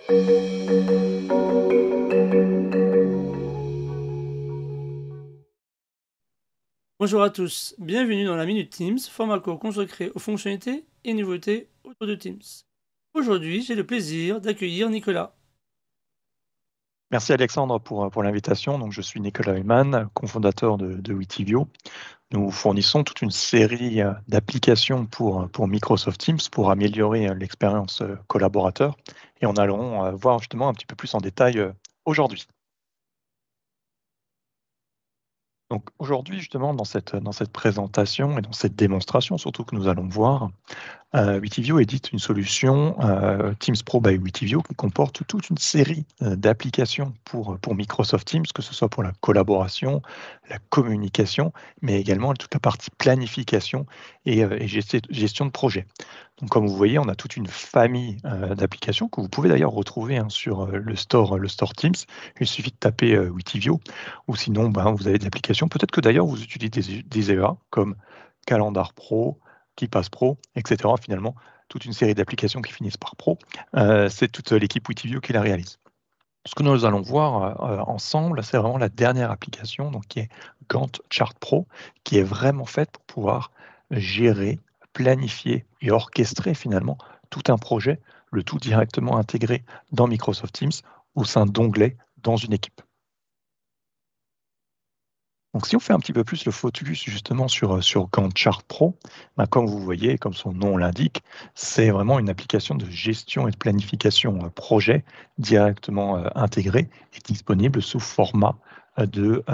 Bonjour à tous, bienvenue dans la Minute Teams, format court consacré aux fonctionnalités et nouveautés autour de Teams. Aujourd'hui, j'ai le plaisir d'accueillir Nicolas. Merci Alexandre pour l'invitation. Donc, je suis Nicolas Heyman, cofondateur de Witivio. Nous fournissons toute une série d'applications pour Microsoft Teams pour améliorer l'expérience collaborateur. Et on allons voir justement un petit peu plus en détail aujourd'hui. Donc aujourd'hui, justement, dans cette présentation et dans cette démonstration, surtout que nous allons voir, Witivio édite une solution Teams Pro by Witivio qui comporte toute une série d'applications pour Microsoft Teams, que ce soit pour la collaboration, la communication, mais également toute la partie planification et gestion de projet. Donc, comme vous voyez, on a toute une famille d'applications que vous pouvez d'ailleurs retrouver sur le store Teams. Il suffit de taper Witivio, ou sinon, vous avez des applications. Peut-être que d'ailleurs, vous utilisez des EA comme Calendar Pro, KeePass Pro, etc. Finalement, toute une série d'applications qui finissent par Pro. C'est toute l'équipe Witivio qui la réalise. Ce que nous allons voir ensemble, c'est vraiment la dernière application, donc qui est Gantt Chart Pro, qui est vraiment faite pour pouvoir gérer, planifier et orchestrer finalement tout un projet, le tout directement intégré dans Microsoft Teams au sein d'onglets dans une équipe. Donc, si on fait un petit peu plus le focus justement sur Gantt Chart Pro, comme vous voyez, comme son nom l'indique, c'est vraiment une application de gestion et de planification projet directement intégrée et disponible sous format de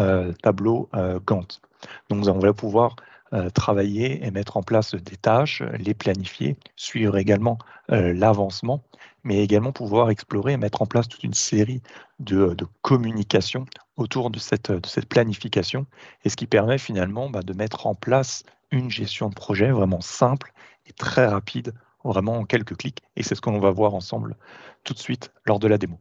tableau Gantt. Donc, on va pouvoir travailler et mettre en place des tâches, les planifier, suivre également l'avancement, mais également pouvoir explorer et mettre en place toute une série de communications autour de cette planification, et ce qui permet finalement de mettre en place une gestion de projet vraiment simple et très rapide, vraiment en quelques clics, et c'est ce qu'on va voir ensemble tout de suite lors de la démo.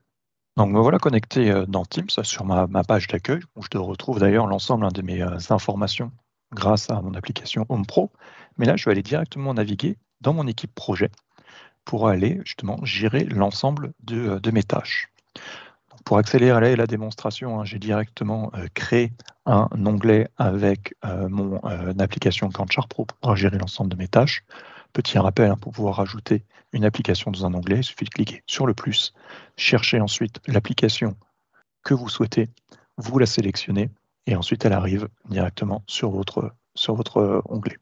Donc me voilà connecté dans Teams sur ma page d'accueil, où je retrouve d'ailleurs l'ensemble de mes informations grâce à mon application Home Pro, mais là je vais aller directement naviguer dans mon équipe projet pour aller justement gérer l'ensemble de mes tâches. Pour accélérer la démonstration, j'ai directement créé un onglet avec mon application Gantt Chart Pro pour pouvoir gérer l'ensemble de mes tâches. Petit rappel, pour pouvoir rajouter une application dans un onglet, il suffit de cliquer sur le plus, chercher ensuite l'application que vous souhaitez, vous la sélectionnez, et ensuite elle arrive directement sur votre onglet.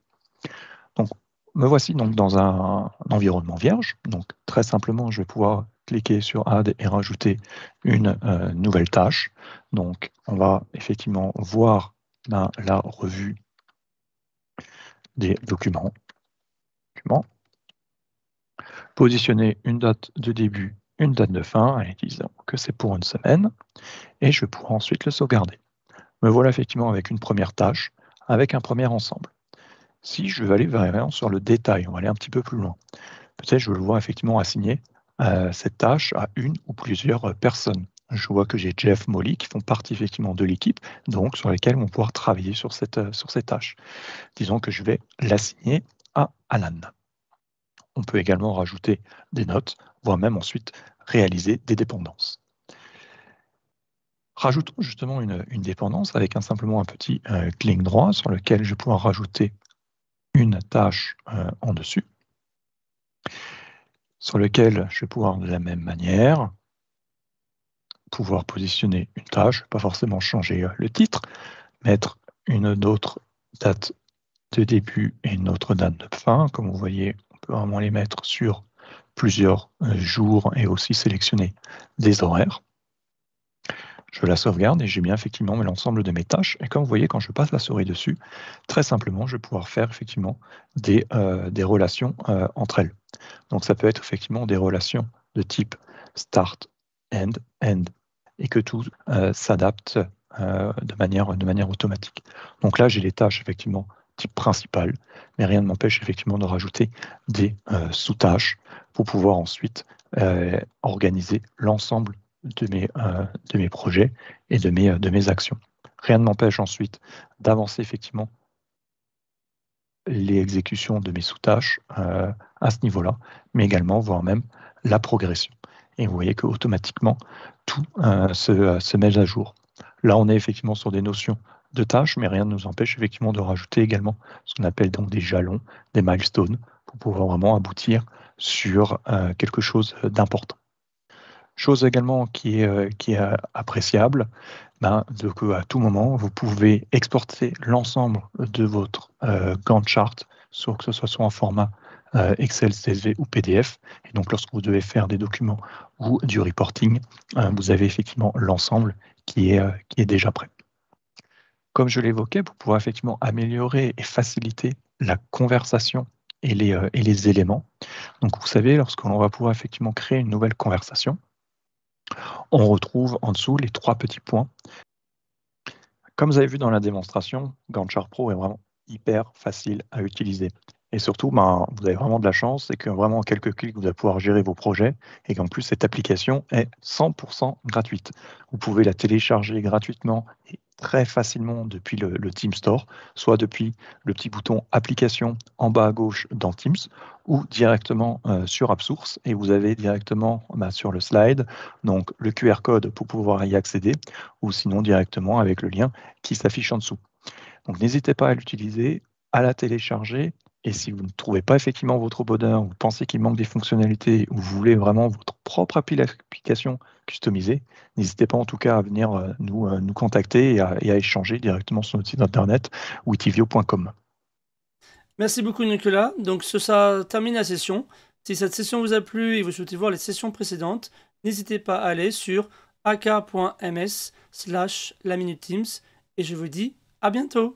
Donc, me voici donc dans un environnement vierge. Donc, très simplement, je vais pouvoir cliquer sur Add et rajouter une nouvelle tâche. Donc, on va effectivement voir la revue des documents. Positionner une date de début, une date de fin, et disons que c'est pour une semaine. Et je pourrai ensuite le sauvegarder. Me voilà effectivement avec une première tâche, avec un premier ensemble. Si je veux aller vraiment sur le détail, on va aller un petit peu plus loin. Peut-être je veux le voir effectivement assigner cette tâche à une ou plusieurs personnes. Je vois que j'ai Jeff, Molly qui font partie effectivement de l'équipe, donc sur lesquels on va pouvoir travailler sur cette tâche. Disons que je vais l'assigner à Alan. On peut également rajouter des notes, voire même ensuite réaliser des dépendances. Rajoutons justement une dépendance avec simplement un petit clic droit sur lequel je vais pouvoir rajouter une tâche en dessus, sur lequel je vais pouvoir de la même manière pouvoir positionner une tâche, pas forcément changer le titre, mettre une autre date de début et une autre date de fin. Comme vous voyez, on peut vraiment les mettre sur plusieurs jours et aussi sélectionner des horaires. Je la sauvegarde et j'ai bien effectivement l'ensemble de mes tâches. Et comme vous voyez, quand je passe la souris dessus, très simplement, je vais pouvoir faire effectivement des relations entre elles. Donc ça peut être effectivement des relations de type start, end, end, et que tout s'adapte de manière automatique. Donc là, j'ai les tâches effectivement type principal, mais rien ne m'empêche effectivement de rajouter des sous-tâches pour pouvoir ensuite organiser l'ensemble de mes projets et de mes actions. Rien ne m'empêche ensuite d'avancer effectivement les exécutions de mes sous-tâches à ce niveau-là, mais également, voire même, la progression. et vous voyez qu'automatiquement, tout se met à jour. Là, on est effectivement sur des notions de tâches, mais rien ne nous empêche effectivement de rajouter également ce qu'on appelle donc des jalons, des milestones, pour pouvoir vraiment aboutir sur quelque chose d'important. Chose également qui est appréciable, que à tout moment, vous pouvez exporter l'ensemble de votre Gantt chart, que ce soit en format Excel, CSV ou PDF. Et donc, lorsque vous devez faire des documents ou du reporting, vous avez effectivement l'ensemble qui est déjà prêt. Comme je l'évoquais, vous pourrez effectivement améliorer et faciliter la conversation et les éléments. Donc, vous savez, lorsqu'on va pouvoir effectivement créer une nouvelle conversation, on retrouve en dessous les 3 petits points. Comme vous avez vu dans la démonstration, Gantt Chart Pro est vraiment hyper facile à utiliser. Et surtout, vous avez vraiment de la chance, c'est que vraiment en quelques clics, vous allez pouvoir gérer vos projets et qu'en plus, cette application est 100% gratuite. Vous pouvez la télécharger gratuitement et très facilement depuis le Team Store, soit depuis le petit bouton application en bas à gauche dans Teams ou directement sur AppSource. Et vous avez directement sur le slide donc le QR code pour pouvoir y accéder ou sinon directement avec le lien qui s'affiche en dessous. Donc n'hésitez pas à l'utiliser, à la télécharger. Et si vous ne trouvez pas effectivement votre bonheur, vous pensez qu'il manque des fonctionnalités, ou vous voulez vraiment votre propre application customisée, n'hésitez pas en tout cas à venir nous contacter et à échanger directement sur notre site internet witivio.com. Merci beaucoup Nicolas. Donc ça termine la session. Si cette session vous a plu et vous souhaitez voir les sessions précédentes, n'hésitez pas à aller sur ak.ms/la-minute teams et je vous dis à bientôt.